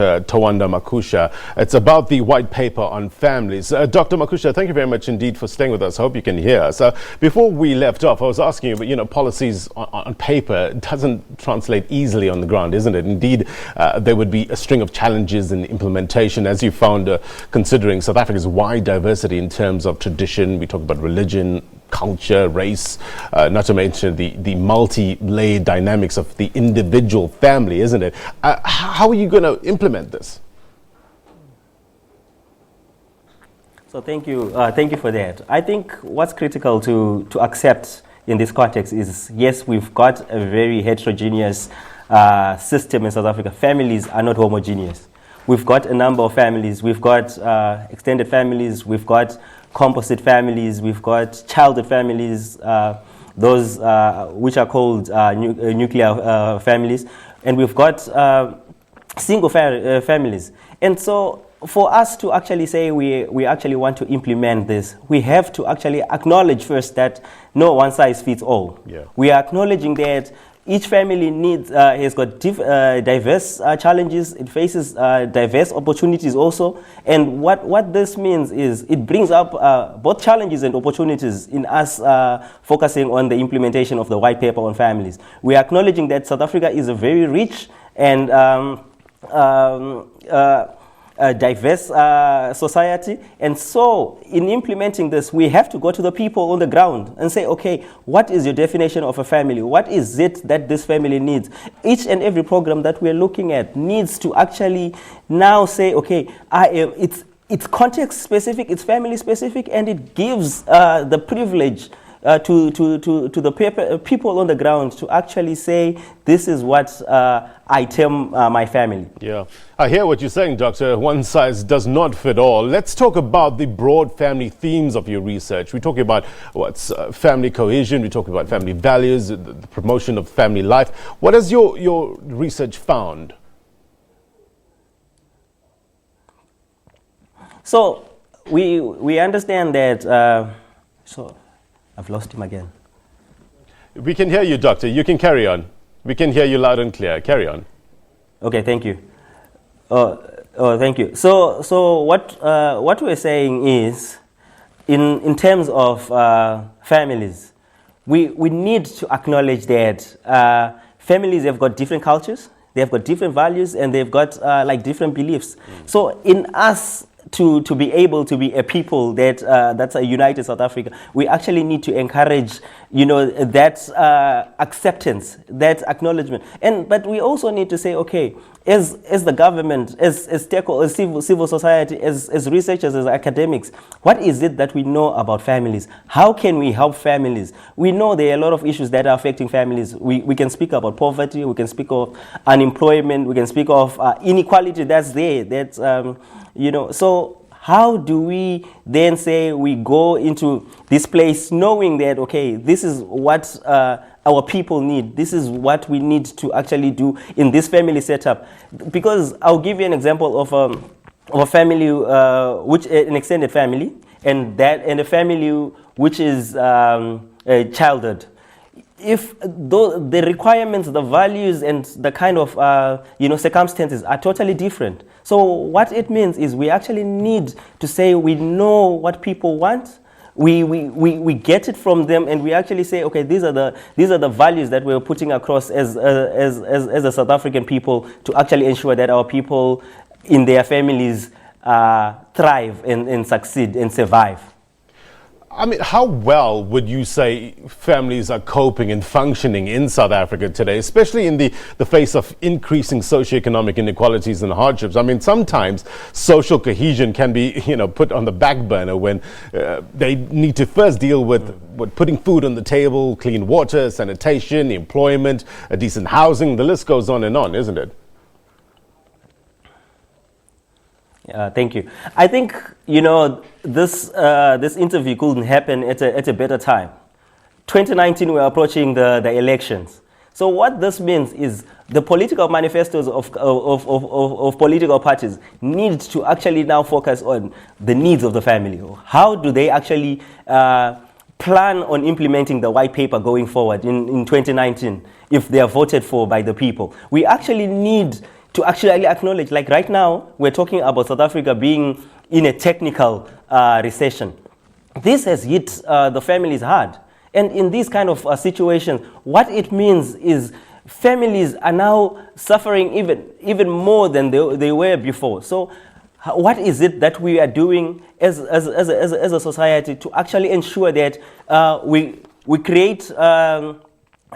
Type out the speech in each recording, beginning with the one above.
Ta-wanda Ma-kusha. It's about the white paper on families. Dr. Ma-kusha, thank you very much indeed for staying with us. I hope you can hear us. Before we left off, I was asking you, policies on paper doesn't translate easily on the ground, isn't it? Indeed, there would be a string of challenges in implementation, as you found, considering South Africa's wide diversity in terms of tradition. We talk about religion, culture, race, not to mention the multi-layered dynamics of the individual family, isn't it? How are you going to implement this? So thank you for that. I think what's critical to accept in this context is, yes, we've got a very heterogeneous system in South Africa. Families are not homogeneous. We've got a number of families. We've got extended families. We've got composite families. We've got childhood families, those which are called nuclear families. And we've got single families. And so for us to actually say we actually want to implement this, we have to actually acknowledge first that no one size fits all. Yeah. We are acknowledging that each family has got diverse challenges. It faces diverse opportunities also. And what this means is it brings up both challenges and opportunities in us focusing on the implementation of the white paper on families. We are acknowledging that South Africa is a very rich and diverse society, and so in implementing this, we have to go to the people on the ground and say, okay, what is your definition of a family? What is it that this family needs? Each and every program that we're looking at needs to actually now say, okay, it's context specific, it's family specific, and it gives the privilege to the people on the ground to actually say, this is what I term my family. Yeah, I hear what you're saying, Doctor. One size does not fit all. Let's talk about the broad family themes of your research. We're talking about what's family cohesion. We're talking about family values, the promotion of family life. What has your research found? So we understand that. I've lost him again. We can hear you, Doctor. You can carry on. We can hear you loud and clear. Carry on. Okay, thank you. Thank you. So what we're saying is, in terms of families, we need to acknowledge that families have got different cultures, they've got different values, and they've got like different beliefs. So in us to be able to be a people that's a united South Africa, we actually need to encourage, that acceptance, that acknowledgement. But we also need to say, okay, as the government, as civil society, as researchers, as academics, what is it that we know about families? How can we help families? We know there are a lot of issues that are affecting families. We can speak about poverty, we can speak of unemployment, we can speak of inequality that's there, so how do we then say we go into this place knowing that, okay, this is what our people need, this is what we need to actually do in this family setup? Because I'll give you an example of a family, which an extended family, and a family which is a childhood. If the requirements, the values, and the kind of circumstances are totally different. So what it means is we actually need to say we know what people want. We get it from them, and we actually say, okay, these are the values that we're putting across as a South African people to actually ensure that our people in their families thrive and succeed and survive. I mean, how well would you say families are coping and functioning in South Africa today, especially in the face of increasing socioeconomic inequalities and hardships? I mean, sometimes social cohesion can be, put on the back burner when they need to first deal with putting food on the table, clean water, sanitation, employment, decent housing. The list goes on and on, isn't it? Thank you. I think, this interview couldn't happen at a better time. 2019, we're approaching the elections. So what this means is the political manifestos of political parties need to actually now focus on the needs of the family. How do they actually plan on implementing the white paper going forward in 2019 if they are voted for by the people? We actually need to actually acknowledge, like right now, we're talking about South Africa being in a technical recession. This has hit the families hard. And in these kind of situations, what it means is families are now suffering even more than they were before. So what is it that we are doing as a society to actually ensure that we create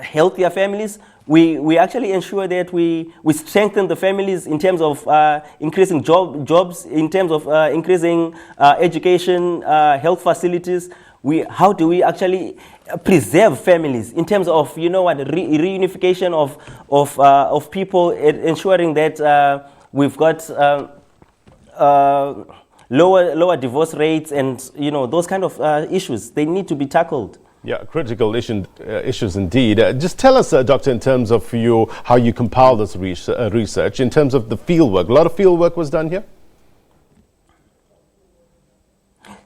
healthier families? We actually ensure that we strengthen the families in terms of increasing jobs, in terms of increasing education, health facilities. How do we actually preserve families in terms of, reunification of people, ensuring that we've got lower divorce rates, and those kind of issues. They need to be tackled. Yeah, critical issues indeed. Just tell us, Doctor, in terms of how you compile this research, in terms of the field work. A lot of field work was done here?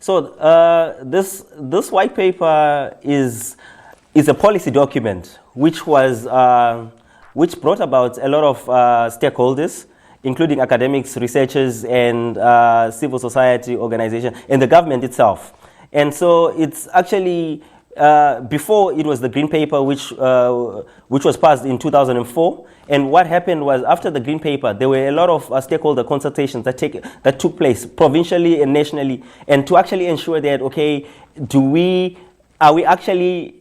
So this white paper is a policy document which brought about a lot of stakeholders, including academics, researchers, and civil society organizations, and the government itself. And so it's actually before it was the green paper, which was passed in 2004. And what happened was, after the green paper, there were a lot of stakeholder consultations that took place provincially and nationally, and to actually ensure that, okay, are we actually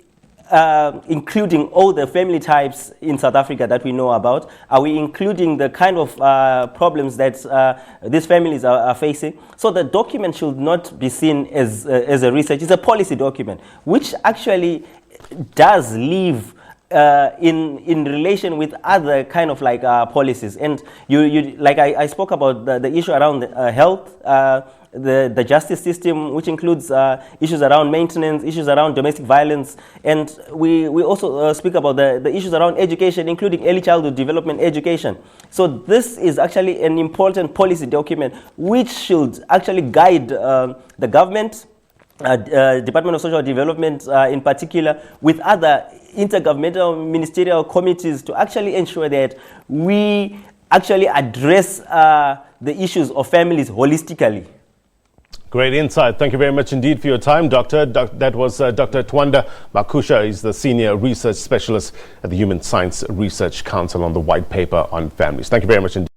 including all the family types in South Africa that we know about? Are we including the kind of problems that these families are facing? So the document should not be seen as a research. It's a policy document, which actually does leave in relation with other kind of like policies. And you like I spoke about the issue around health, the justice system, which includes issues around maintenance, issues around domestic violence, and we also speak about the issues around education, including early childhood development education. So this is actually an important policy document which should actually guide the government, Department of Social Development in particular, with other intergovernmental ministerial committees, to actually ensure that we actually address the issues of families holistically. Great insight. Thank you very much indeed for your time, Doctor. That was Dr. Ta-wanda Ma-kusha. He's the Senior Research Specialist at the Human Science Research Council on the White Paper on Families. Thank you very much indeed.